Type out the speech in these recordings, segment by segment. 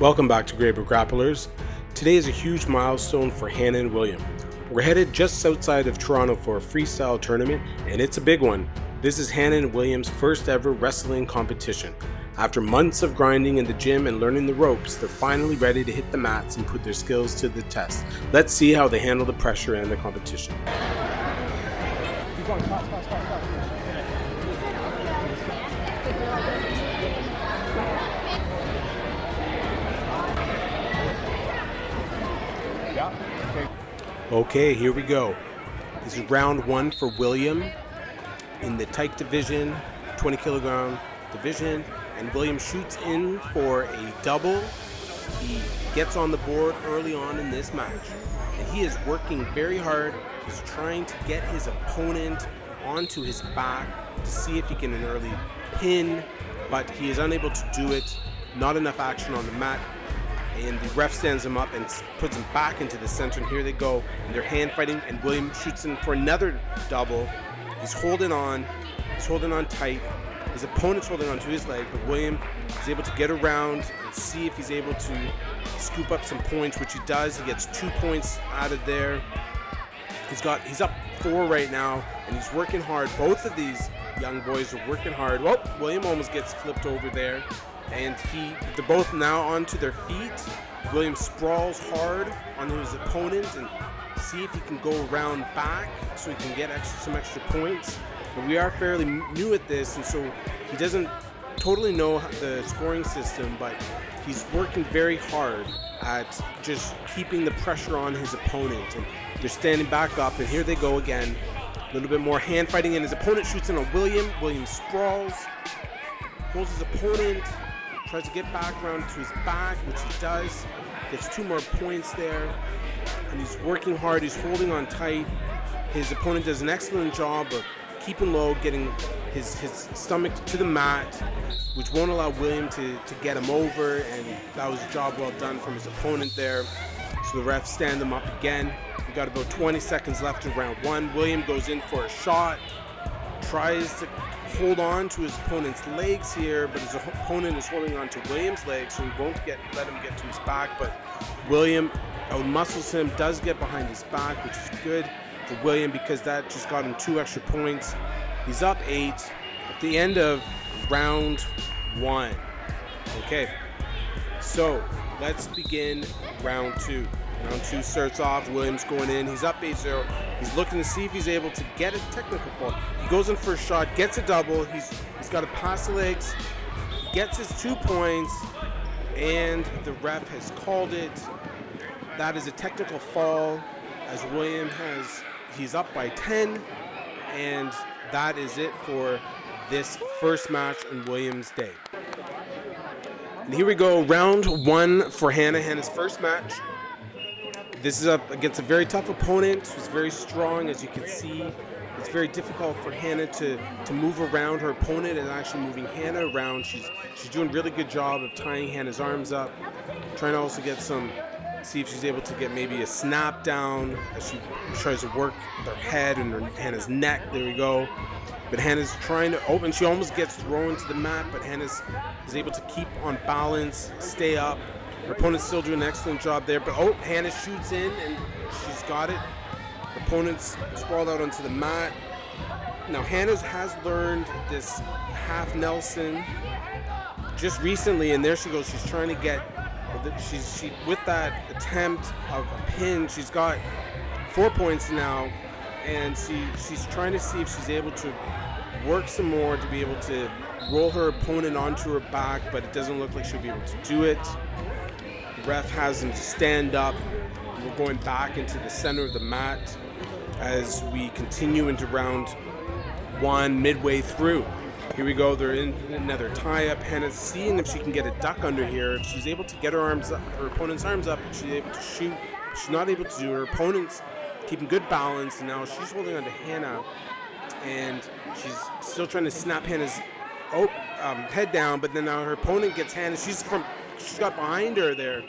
Welcome back to Graber Grapplers. Today is a huge milestone for Hannah and William. We're headed just outside of Toronto for a freestyle tournament, and it's a big one. This is Hannah and William's first ever wrestling competition. After months of grinding in the gym and learning the ropes, they're finally ready to hit the mats and put their skills to the test. Let's see how they handle the pressure and the competition. Keep going, fast. Okay, here we go. This is round one for William in the tight division, 20 kilogram division, and William shoots in for a double. He gets on the board early on in this match, and he is working very hard. He's trying to get his opponent onto his back to see if he can an early pin, but he is unable to do it. Not enough action on the mat. And the ref stands him up and puts him back into the center, and here they go, and they're hand fighting, and William shoots in for another double. He's holding on tight. His opponent's holding on to his leg, but William is able to get around and see if he's able to scoop up some points, which he does. He gets 2 points out of there. He's up 4 right now, and he's working hard. Both of these young boys are working hard. Well, William almost gets flipped over there. And they're both now onto their feet. William sprawls hard on his opponent and see if he can go around back so he can get some extra points. But we are fairly new at this, and so he doesn't totally know the scoring system, but he's working very hard at just keeping the pressure on his opponent. And they're standing back up, and here they go again. A little bit more hand fighting, and his opponent shoots in on William. William sprawls, holds his opponent, tries to get back around to his back, which he does. Gets 2 more points there. And he's working hard. He's holding on tight. His opponent does an excellent job of keeping low, getting his stomach to the mat, which won't allow William to get him over. And that was a job well done from his opponent there. So the refs stand him up again. We've got about 20 seconds left in round 1. William goes in for a shot. Tries to hold on to his opponent's legs here, but his opponent is holding on to William's legs, so he won't let him get to his back. But William outmuscles him, does get behind his back, which is good for William because that just got him 2 extra points. He's up 8 at the end of round 1. Okay, so let's begin round 2. Round 2 starts off, William's going in, he's up 8-0. He's looking to see if he's able to get a technical fall. He goes in for a shot, gets a double, he's got to pass the legs, gets his 2 points, and the ref has called it. That is a technical fall, as William he's up by 10, and that is it for this first match in William's day. And here we go, round 1 for Hannah. Hannah's first match. This is up against a very tough opponent who's very strong, as you can see. It's very difficult for Hannah to move around. Her opponent is actually moving Hannah around. She's doing a really good job of tying Hannah's arms up. Trying to also see if she's able to get maybe a snap down as she tries to work her head and Hannah's neck. There we go. But Hannah's trying to open. She almost gets thrown to the mat, but Hannah's is able to keep on balance, stay up. Her opponent's still doing an excellent job there, but Hannah shoots in and she's got it. Her opponent's sprawled out onto the mat. Now Hannah has learned this half Nelson just recently, and there she goes. She's trying to get, with that attempt of a pin, she's got 4 points now, and she's trying to see if she's able to work some more to be able to roll her opponent onto her back, but it doesn't look like she'll be able to do it. The ref has him stand up. We're going back into the center of the mat as we continue into round 1 midway through. Here we go, they're in another tie-up. Hannah's seeing if she can get a duck under here. If she's able to get her opponent's arms up, she's able to shoot. She's not able to do. Her opponent's keeping good balance, and now she's holding on to Hannah, and she's still trying to snap Hannah's head down, but then now her opponent gets Hannah. She's got behind her there.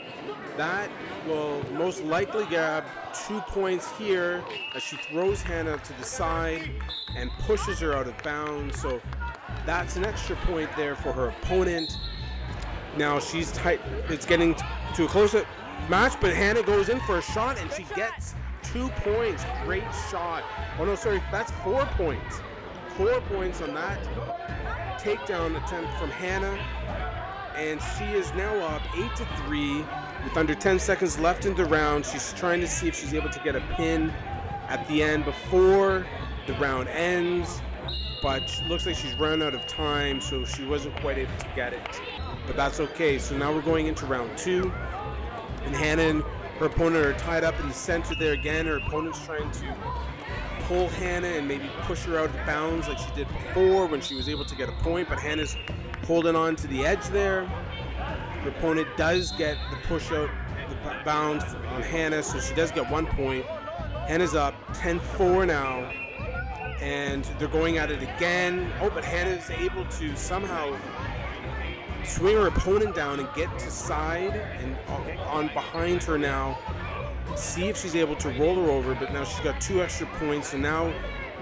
That will most likely grab 2 points here as she throws Hannah to the side and pushes her out of bounds. So that's an extra point there for her opponent. Now she's tight. It's getting to a close-up match, but Hannah goes in for a shot, and she gets 2 points. Great shot. Oh, no, sorry. That's 4 points. 4 points on that takedown attempt from Hannah. And she is now up 8-3 with under 10 seconds left in the round. She's trying to see if she's able to get a pin at the end before the round ends, but looks like she's run out of time, so she wasn't quite able to get it. But that's okay. So now we're going into round 2, and Hannah and her opponent are tied up in the center there again. Her opponent's trying to pull Hannah and maybe push her out of bounds like she did before when she was able to get a point, but Hannah's holding on to the edge there. Her opponent does get the push out the bounds on Hannah, so she does get 1 point. Hannah's up 10-4 now, and they're going at it again. Oh, but Hannah's able to somehow swing her opponent down and get to side and on behind her now. See if she's able to roll her over, but now she's got 2 extra points, so now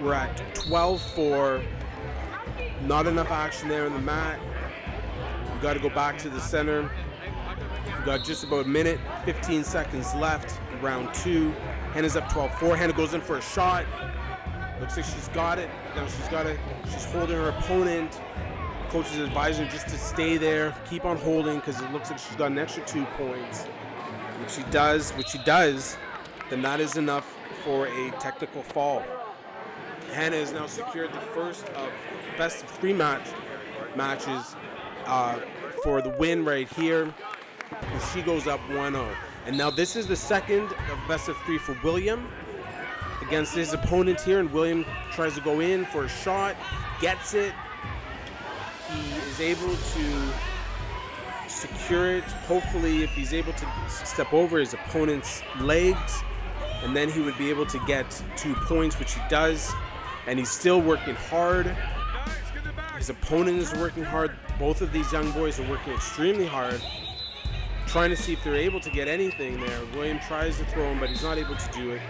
we're at 12-4. Not enough action there on the mat. We've got to go back to the center. We've got just about a minute, 15 seconds left in round 2. Hannah's up 12-4. Hannah goes in for a shot. Looks like she's got it. Now she's holding her opponent. Coach is advising just to stay there, keep on holding, because it looks like she's got an extra 2 points. Which she does, then that is enough for a technical fall. Hannah has now secured the first of best of 3 matches for the win right here. And she goes up 1-0. And now this is the second of best of 3 for William against his opponent here. And William tries to go in for a shot, gets it. He is able to secure it. Hopefully, if he's able to step over his opponent's legs, and then he would be able to get 2 points, which he does. And he's still working hard. His opponent is working hard. Both of these young boys are working extremely hard, trying to see if they're able to get anything there. William tries to throw him, but he's not able to do it.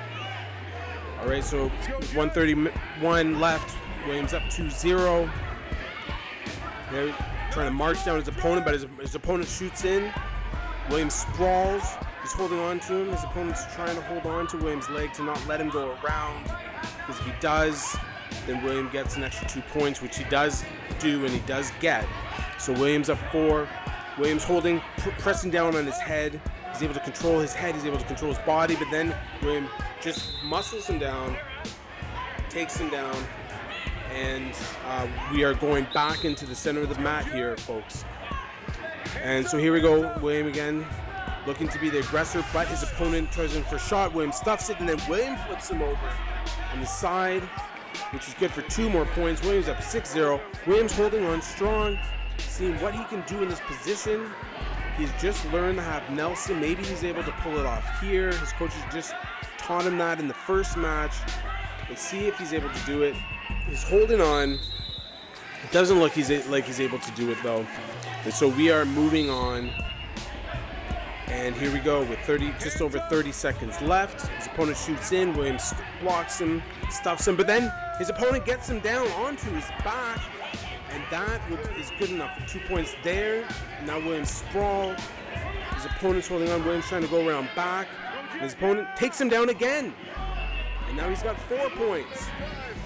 All right, so 1:31 left. William's up 2-0. They're trying to march down his opponent, but his opponent shoots in. William sprawls. He's holding on to him. His opponent's trying to hold on to William's leg to not let him go around, because if he does, then William gets an extra 2 points, which he does do, and he does get. So William's up 4. William's holding, pressing down on his head. He's able to control his head. He's able to control his body, but then William just muscles him down, takes him down, and we are going back into the center of the mat here, folks. And so here we go. William again, looking to be the aggressor, but his opponent tries in for a shot. William stuffs it, and then William flips him over on the side, which is good for 2 more points. William's up 6-0. William's holding on strong, seeing what he can do in this position. He's just learned the half Nelson. Maybe he's able to pull it off here. His coach has just taught him that in the first match. Let's see if he's able to do it. He's holding on. It doesn't look like he's able to do it, though. And so we are moving on. And here we go with just over 30 seconds left. His opponent shoots in. Williams blocks him, stuffs him, but then his opponent gets him down onto his back, and that is good enough for 2 points there. And now Williams sprawl. His opponent's holding on. Williams trying to go around back. And his opponent takes him down again. And now he's got 4 points.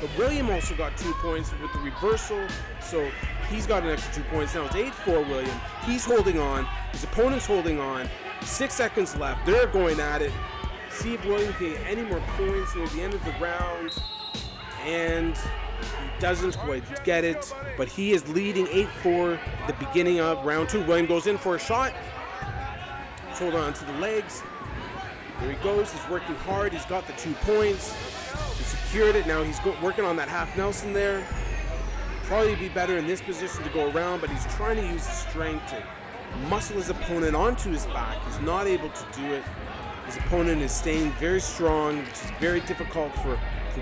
But William also got 2 points with the reversal, so he's got an extra 2 points. Now it's 8-4 William. He's holding on. His opponent's holding on. 6 seconds left. They're going at it. See if William can get any more points near the end of the round. And he doesn't quite get it, but he is leading 8-4 at the beginning of round 2. William goes in for a shot. He's holding on to the legs. There he goes. He's working hard. He's got the 2 points. He secured it. Now he's working on that half Nelson there. Probably be better in this position to go around, but he's trying to use his strength to muscle his opponent onto his back. He's not able to do it. His opponent is staying very strong, which is very difficult for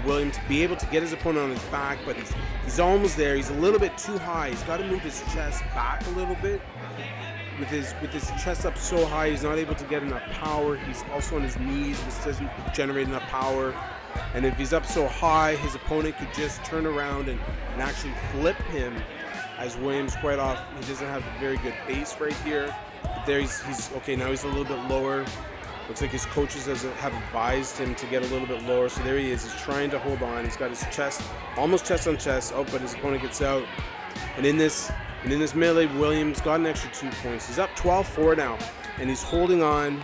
William to be able to get his opponent on his back, but he's almost there. He's a little bit too high. He's got to move his chest back a little bit. With his chest up so high, he's not able to get enough power. He's also on his knees, which doesn't generate enough power. And if he's up so high, his opponent could just turn around and actually flip him as Williams quite off. He doesn't have a very good base right here. But there he's okay. Now he's a little bit lower. Looks like his coaches have advised him to get a little bit lower. So there he is. He's trying to hold on. He's got his chest, almost chest on chest. Oh, but his opponent gets out. And in this melee, Williams got an extra 2 points. He's up 12-4 now, and he's holding on,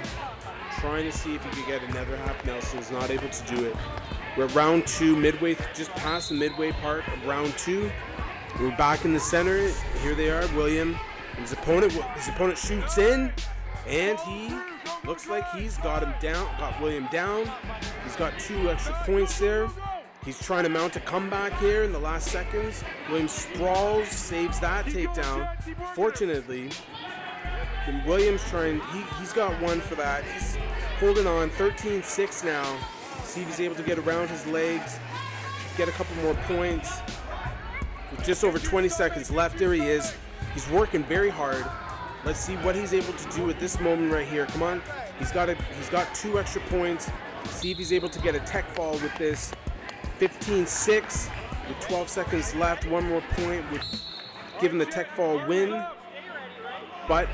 trying to see if he could get another half Nelson. He's not able to do it. We're at round 2, midway, just past the midway part of round 2. We're back in the center. Here they are, William. His opponent shoots in, and he looks like he's got William down. He's got 2 extra points there. He's trying to mount a comeback here in the last seconds. Williams sprawls, saves that takedown. Fortunately, Williams he's got 1 for that. He's holding on, 13-6 now. See if he's able to get around his legs, get a couple more points. With just over 20 seconds left, there he is. He's working very hard. Let's see what he's able to do at this moment right here. Come on, he's got 2 extra points. See if he's able to get a tech fall with this. 15-6 with 12 seconds left. 1 more point would give him the tech fall win. But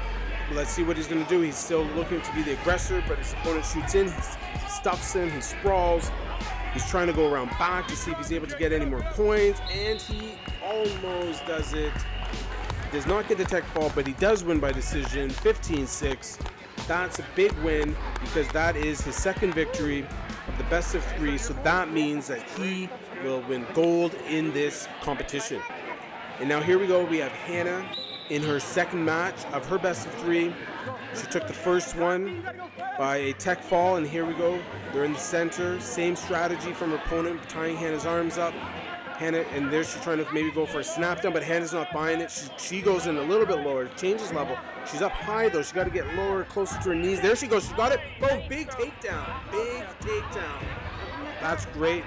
let's see what he's going to do. He's still looking to be the aggressor, but his opponent shoots in. He stuffs him. He sprawls. He's trying to go around back to see if he's able to get any more points, and he almost does it. He does not get the tech fall, but he does win by decision, 15-6. That's a big win because that is his second victory of the best of 3, so that means that he will win gold in this competition. And now here we go. We have Hannah in her second match of her best of 3. She took the first one by a tech fall, and here we go. They're in the center. Same strategy from her opponent, tying Hannah's arms up. Hannah, and there she's trying to maybe go for a snap down, but Hannah's not buying it. She goes in a little bit lower, changes level. She's up high though. She got to get lower, closer to her knees. There she goes. She got it. Boom! Big takedown. Big takedown. That's great.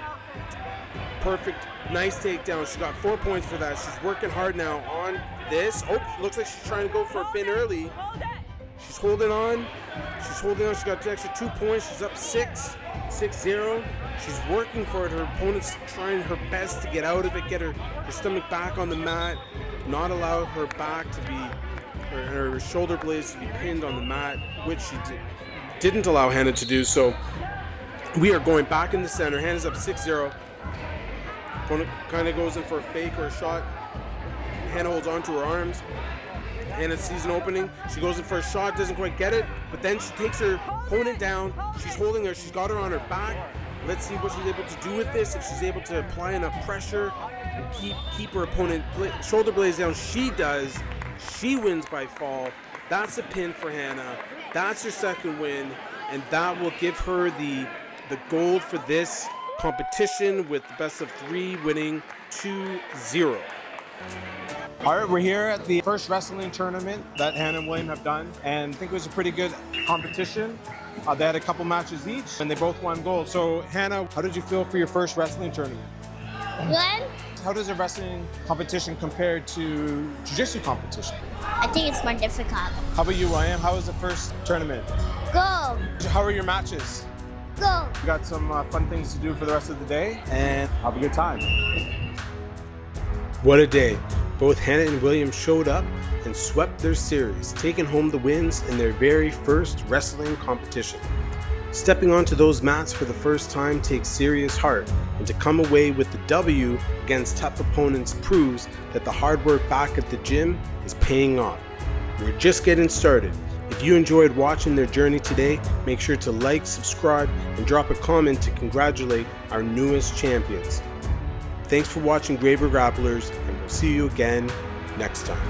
Perfect. Nice takedown. She got 4 points for that. She's working hard now on this. Oh, looks like she's trying to go for a pin early. She's holding on. She's holding on. She got an extra 2 points. She's up 6-0. She's working for it. Her opponent's trying her best to get out of it, get her stomach back on the mat, not allow her back to be, her shoulder blades to be pinned on the mat, which she didn't allow Hannah to do. So we are going back in the center. Hannah's up 6-0. Opponent kind of goes in for a fake or a shot. Hannah holds on to her arms. Hannah sees an opening. She goes in for a shot, doesn't quite get it, but then she takes her opponent down. She's holding her. She's got her on her back. Let's see what she's able to do with this. If she's able to apply enough pressure and keep her opponent shoulder blades down. She does. She wins by fall. That's a pin for Hannah. That's her second win, and that will give her the gold for this competition, with the best of 3 winning 2-0. All right, we're here at the first wrestling tournament that Hannah and William have done, and I think it was a pretty good competition. They had a couple matches each, and they both won gold. So, Hannah, how did you feel for your first wrestling tournament? Good. How does a wrestling competition compare to jiu-jitsu competition? I think it's more difficult. How about you, William? How was the first tournament? Go. How were your matches? Go. We got some fun things to do for the rest of the day, and have a good time. What a day. Both Hannah and William showed up and swept their series, taking home the wins in their very first wrestling competition. Stepping onto those mats for the first time takes serious heart, and to come away with the W against tough opponents proves that the hard work back at the gym is paying off. We're just getting started. If you enjoyed watching their journey today, make sure to like, subscribe, and drop a comment to congratulate our newest champions. Thanks for watching Graber Grapplers, and we'll see you again next time.